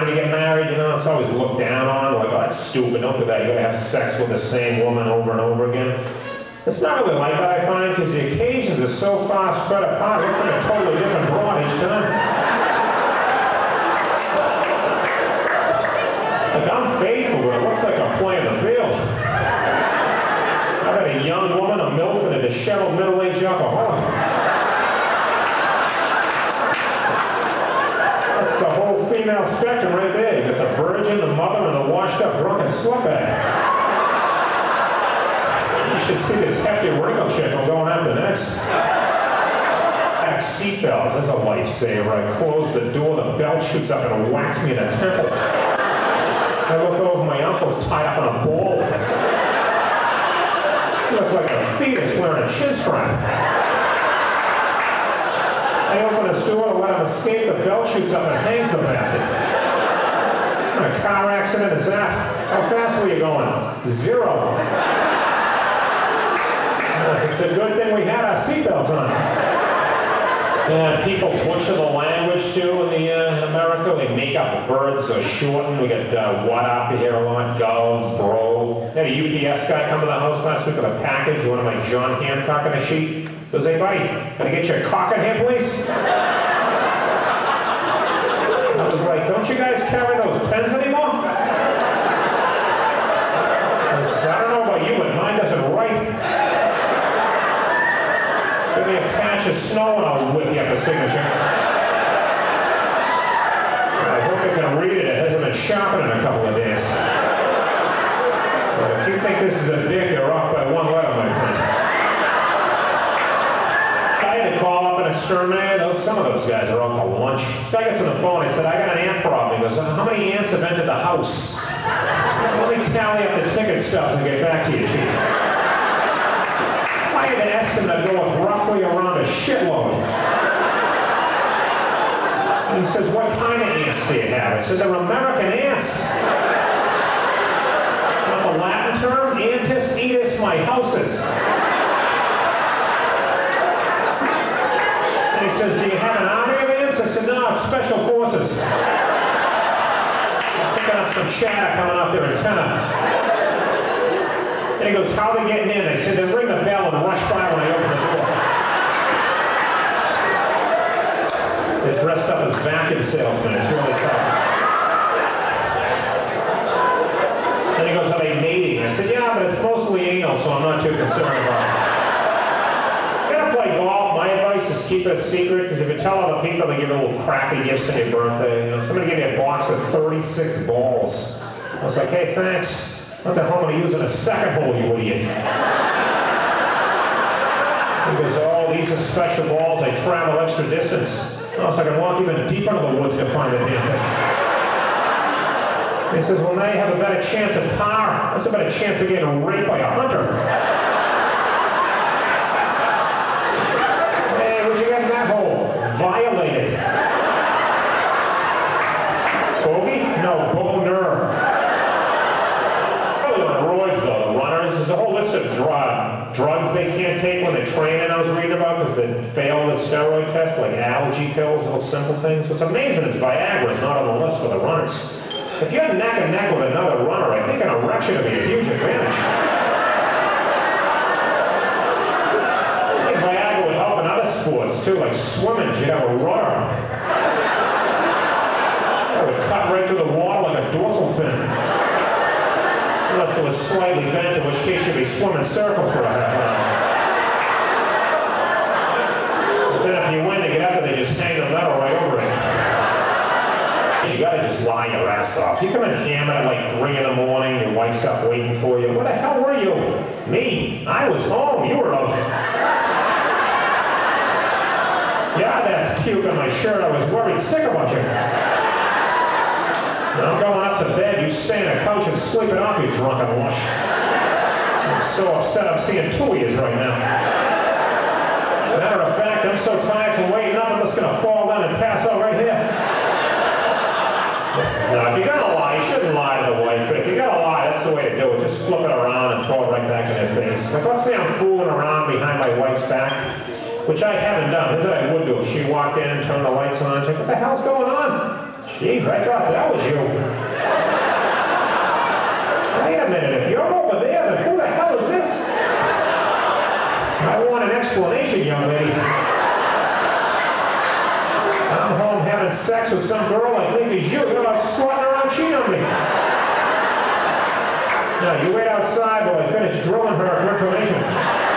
to get married, you know, it's always looked down on, like, oh, that's stupid, don't do that, you gotta have sex with the same woman over and over again. It's not really like that, I find, because the occasions are so far spread apart, it's like a totally different broad each time. Like, I'm faithful, but it looks like I'm playing the field. I've got a young woman, a MILF, and a disheveled middle-aged alcoholic. That's the whole female spectrum right there. You got the virgin, the mother, and the washed-up drunken slutbag. You should see this hefty wrinkle chick I'm going after next. Back seatbelts, that's a lifesaver. I close the door, the belt shoots up and whacks me in the temple. I look over, my uncle's tied up in a ball. You look like a fetus wearing a chin strap. I open the door to let him escape, the belt shoots up and hangs the bastard. What kind of car accident is that? How fast were you going? 0. It's a good thing we had our seatbelts on. Yeah, people butcher the language too in America. They make up words so shortened. We got what after here a lot, go, bro. Had a UPS guy come to the house last week with a package, one of my John Hancock in a sheet. Goes, hey buddy, can I get your cock in here please? I was like, don't you guys carry those pens anymore? I don't know about you, but mine doesn't write. Give me a patch of snow and I'll whip you up a signature. I hope you can read it. It hasn't been sharpened in a couple of days. But if you think this is a dick, you're off by one letter, my friend. I had to call up an exterminator. Some of those guys are out to lunch. This guy gets on the phone. I said, I got an ant problem. He goes, how many ants have entered the house? Let me tally up the ticket stubs and get back to you, Chief. I had to estimate to go with roughly around a shitload. And he says, what kind of ants do you have? I said, they're American ants. Not the Latin term, antis eatus my houses. And he says, do you have an army of ants? I said, no, it's special forces. I'm picking up some chatter coming up their antenna. And he goes, how are they getting in? I said, then ring the bell and rush by when I open the door. They're dressed up as vacuum salesmen. It's really tough. Then he goes, are they mating? I said, yeah, but it's mostly anal, so I'm not too concerned about it. You gotta play golf. My advice is keep it a secret, because if you tell other people, they give you little crappy gifts on your birthday. You know, somebody gave me a box of 36 balls. I was like, hey, thanks. What the hell am I using a second hole, you idiot? He goes, oh, these are special balls. I travel extra distance. Oh, so I can walk even deeper into the woods to find the damn things. He says, well, now you have a better chance at par. That's a better chance of getting raped by a hunter. Hey, what'd you get in that hole? Violated. Bogey? No, boner. There's a whole list of drugs they can't take when they're training I was reading about because they failed the steroid test, like allergy pills, little simple things. What's amazing is Viagra is not on the list for the runners. If you're neck and neck with another runner, I think an erection would be a huge advantage. I think Viagra would help in other sports too, like swimming. You'd have a rudder. That would cut right through the water like a dorsal fin. Unless it was slightly bent, in which case you'd be swimming circles for a half hour. But then if you win, they get up and they just hang the metal right over it. You gotta just lie your ass off. You come in hammered at like 3 in the morning, your wife's up waiting for you. Where the hell were you? Me. I was home. You were out. Yeah, that's puke on my shirt. I was worried sick about you. I'm going up to bed, you stay on the couch and sleep it off, you drunken lush. I'm so upset I'm seeing 2 of yous right now. Matter of fact, I'm so tired from waiting up, I'm just going to fall down and pass out right here. Now, if you're going to lie, you shouldn't lie to the wife, but if you're going to lie, that's the way to do it. Just flip it around and throw it right back in their face. Like, let's say I'm fooling around behind my wife's back, which I haven't done. Here's what I would do. If she walked in and turned the lights on, I'd say, what the hell's going on? Jeez, I thought that was you. Wait a minute, if you're over there, then who the hell is this? I want an explanation, young lady. I'm home having sex with some girl I think is you. You're not squatting around cheating on me. Now, you wait outside while I finish drilling her for information.